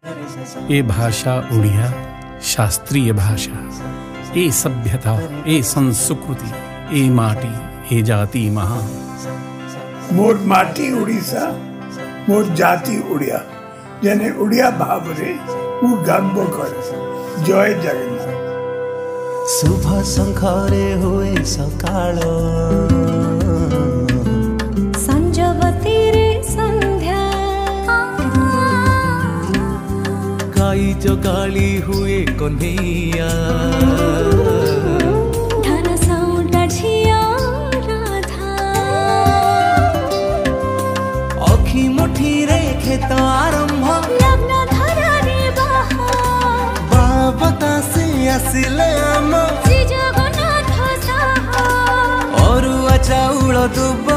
ए भाषा उड़िया शास्त्रीय भाषा, ए सभ्यता, ए संस्कृति, ए माटी, ए जाति महान। मोर माटी उड़ीसा, मोर जाति उड़िया, जेने उड़िया भावरे मु गर्व करे। जय जगन्नाथ। शुभ शंखरे हुए सकाळ, संजवती रे संध्या, गाई जगाली हुए कन्हैया, धन साउंटा झिया राधा, अखी मुठी रे खेत आरंभ, लग्न धरा रे बाहा, बाबता से आसिले आम श्री जगन्नाथ साहा, अरुआ चाउल दुब